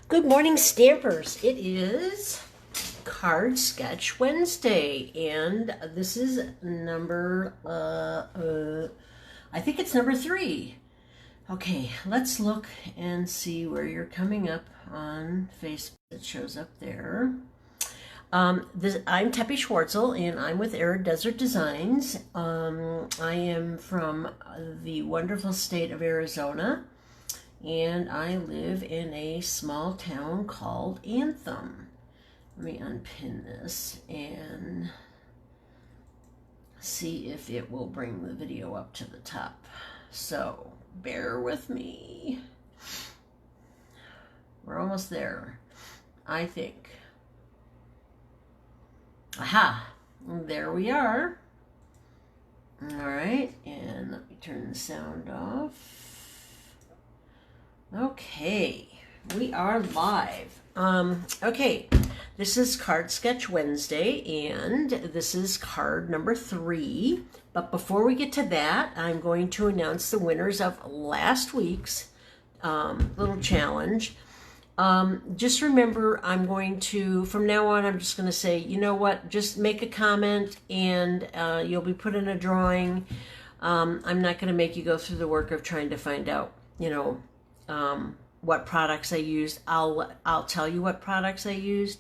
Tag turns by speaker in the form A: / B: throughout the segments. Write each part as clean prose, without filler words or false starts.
A: Good morning, Stampers. It is Card Sketch Wednesday, and this is number, I think it's number 3. Okay, let's look and see where you're coming up on Facebook. It shows up there. I'm Teppy Schwartzel, and I'm with Arid Desert Designs. I am from the wonderful state of Arizona, and I live in a small town called Anthem. Let me unpin this and see if it will bring the video up to the top. So bear with me. We're almost there, I think. Aha, there we are. All right, and let me turn the sound off. Okay, we are live. Okay, this is Card Sketch Wednesday, and this is card number 3. But before we get to that, I'm going to announce the winners of last week's little challenge. Just remember, I'm going to, from now on, I'm just going to say, you know what, just make a comment and you'll be put in a drawing. I'm not going to make you go through the work of trying to find out, what products I used. I'll tell you what products I used.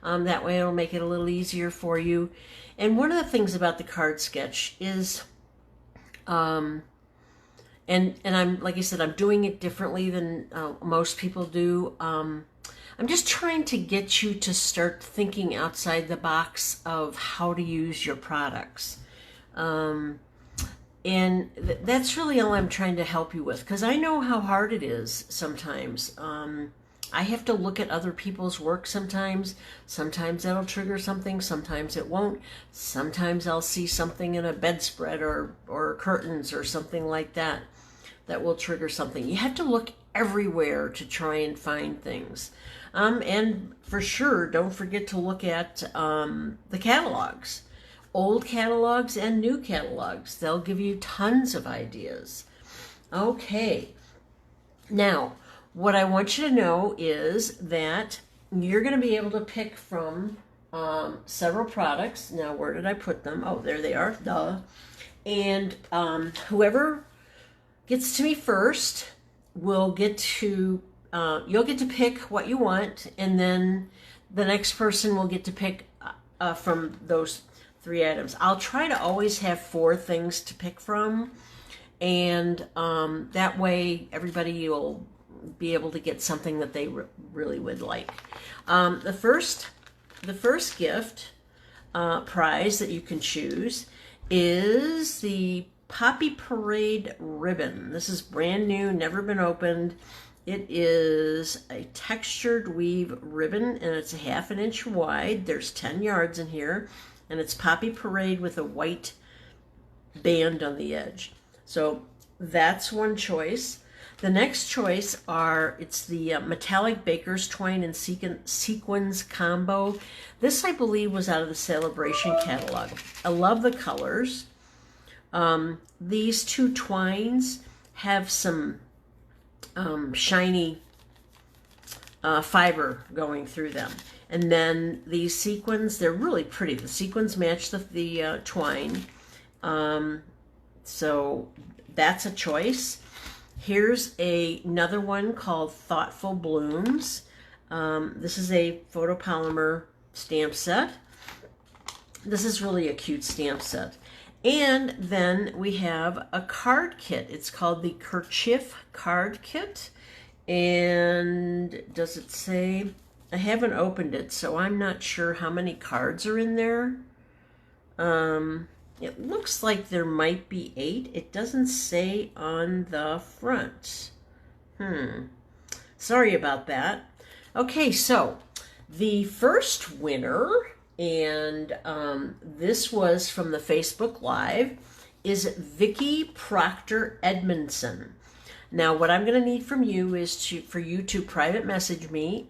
A: That way it'll make it a little easier for you. And one of the things about the card sketch is, and I'm, like I said, I'm doing it differently than most people do. I'm just trying to get you to start thinking outside the box of how to use your products. And that's really all I'm trying to help you with, because I know how hard it is sometimes. I have to look at other people's work sometimes. Sometimes that'll trigger something, sometimes it won't. Sometimes I'll see something in a bedspread or curtains or something like that that will trigger something. You have to look everywhere to try and find things. And for sure, don't forget to look at the catalogs. Old catalogs and new catalogs. They'll give you tons of ideas. Okay. Now, what I want you to know is that you're going to be able to pick from several products. Now, where did I put them? Oh, there they are. Duh. And whoever gets to me first will get to, you'll get to pick what you want, and then the next person will get to pick from those 3 items. I'll try to always have 4 things to pick from, and that way everybody will be able to get something that they really would like. The first gift prize that you can choose is the Poppy Parade ribbon. This is brand new, never been opened. It is a textured weave ribbon, and it's a 1/2 inch wide. There's 10 yards in here, and it's Poppy Parade with a white band on the edge. So that's one choice. The next choice it's the Metallic Baker's Twine and Sequins combo. This, I believe, was out of the Celebration catalog. I love the colors. These 2 twines have some shiny fiber going through them. And then these sequins, they're really pretty. The sequins match the twine. So that's a choice. Here's another one called Thoughtful Blooms. This is a photopolymer stamp set. This is really a cute stamp set. And then we have a card kit. It's called the Kerchief Card Kit. And does it say? I haven't opened it, so I'm not sure how many cards are in there. It looks like there might be 8. It doesn't say on the front. Sorry about that. Okay, so the first winner, and this was from the Facebook Live, is Vicky Proctor Edmondson. Now, what I'm going to need from you is for you to private message me,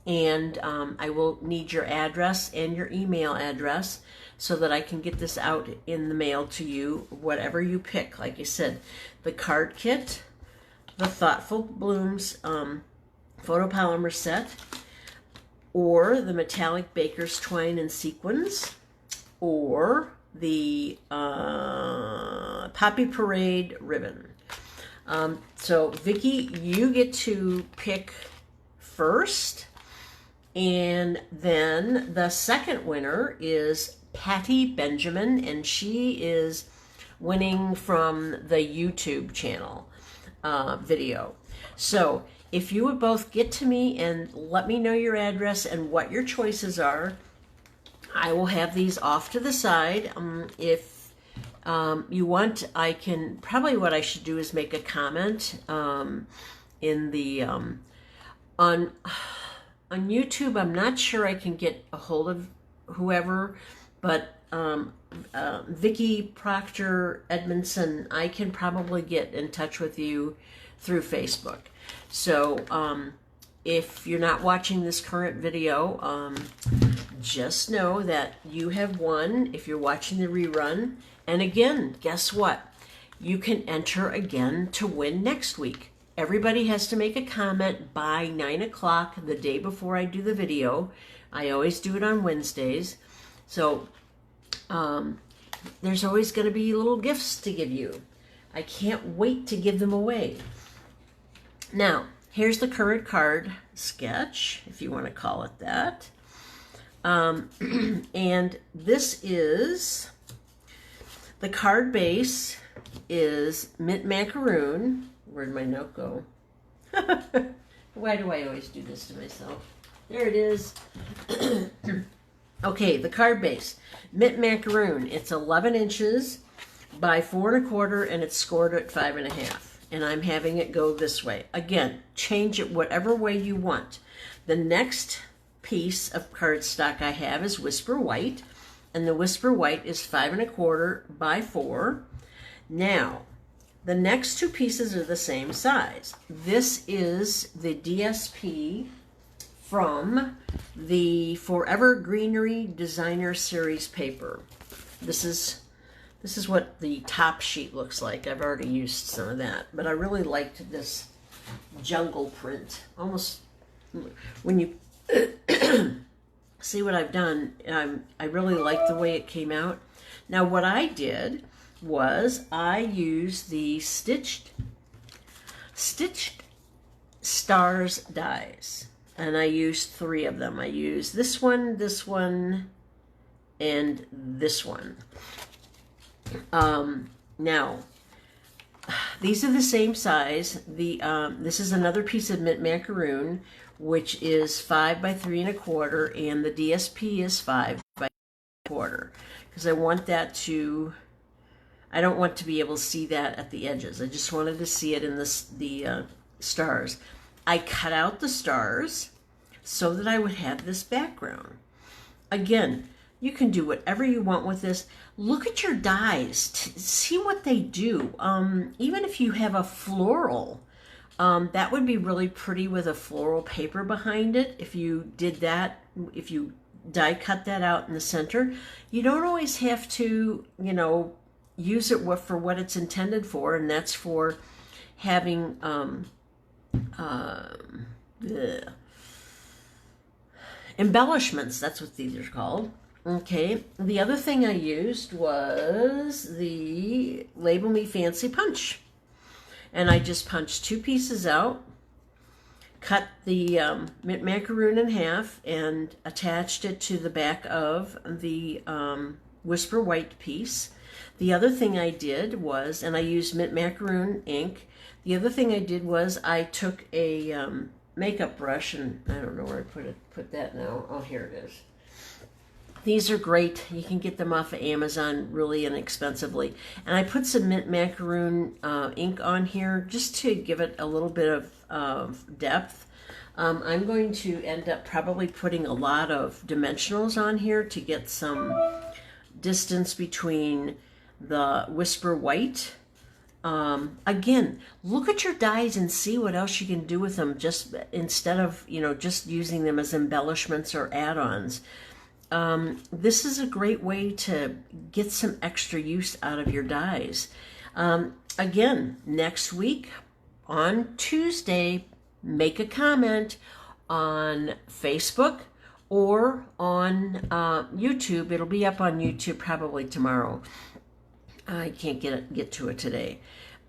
A: and I will need your address and your email address so that I can get this out in the mail to you, whatever you pick. Like I said, the card kit, the Thoughtful Blooms photopolymer set, or the metallic baker's twine and sequins, or the Poppy Parade ribbon. So Vicki, you get to pick first, and then the second winner is Patty Benjamin, and she is winning from the YouTube channel video. So if you would both get to me and let me know your address and what your choices are, I will have these off to the side. If you want, I can, probably what I should do is make a comment in the, on YouTube. I'm not sure I can get a hold of whoever, but Vicki Proctor Edmondson, I can probably get in touch with you through Facebook. So if you're not watching this current video, just know that you have won if you're watching the rerun. And again, guess what? You can enter again to win next week. Everybody has to make a comment by 9 o'clock the day before I do the video. I always do it on Wednesdays. So there's always going to be little gifts to give you. I can't wait to give them away. Now, here's the current card sketch, if you want to call it that. And this is, the card base is mint macaroon. Where'd my note go? Why do I always do this to myself? There it is. Okay, the card base, mint macaroon. It's 11 inches by 4 1/4, and it's scored at 5 1/2. And I'm having it go this way. Again, change it whatever way you want. The next piece of cardstock I have is Whisper White, and the Whisper White is 5 1/4 by 4. Now, the next two pieces are the same size. This is the DSP from the Forever Greenery Designer Series paper. This is what the top sheet looks like. I've already used some of that, but I really liked this jungle print. Almost, when you see what I've done, I really like the way it came out. Now what I did was I used the stitched stars dies, and I used 3 of them. I used this one, and this one. Now, these are the same size. This is another piece of mint macaroon, which is 5 by 3 1/4, and the DSP is 5 by 1/4, because I want that to, I don't want to be able to see that at the edges. I just wanted to see it in the stars. I cut out the stars so that I would have this background. Again, you can do whatever you want with this. Look at your dies, see what they do. Even if you have a floral, that would be really pretty with a floral paper behind it. If you did that, if you die cut that out in the center, you don't always have to, you know, use it for what it's intended for, and that's for having embellishments. That's what these are called. Okay, the other thing I used was the Label Me Fancy punch. And I just punched 2 pieces out, cut the mint macaroon in half, and attached it to the back of the Whisper White piece. The other thing I did was, and I used mint macaroon ink, the other thing I did was I took a makeup brush, and I don't know where I put that now. Oh, here it is. These are great. You can get them off of Amazon really inexpensively. And I put some mint macaroon ink on here just to give it a little bit of depth. I'm going to end up probably putting a lot of dimensionals on here to get some distance between the Whisper White. Again, look at your dies and see what else you can do with them, just instead of, you know, just using them as embellishments or add-ons. This is a great way to get some extra use out of your dies. Again, next week on Tuesday, make a comment on Facebook or on YouTube. It'll be up on YouTube probably tomorrow. I can't get to it today.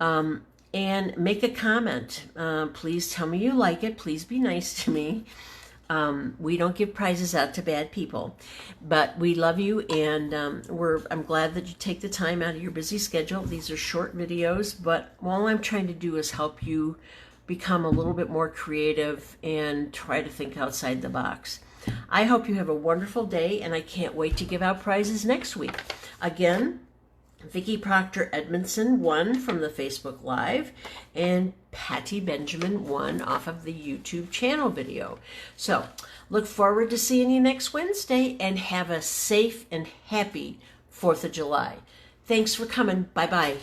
A: And make a comment. Please tell me you like it. Please be nice to me. We don't give prizes out to bad people, but we love you, and I'm glad that you take the time out of your busy schedule. These are short videos, but all I'm trying to do is help you become a little bit more creative and try to think outside the box. I hope you have a wonderful day, and I can't wait to give out prizes next week. Again, Vicki Proctor Edmondson won from the Facebook Live, and Patty Benjamin won off of the YouTube channel video. So look forward to seeing you next Wednesday, and have a safe and happy 4th of July. Thanks for coming. Bye-bye.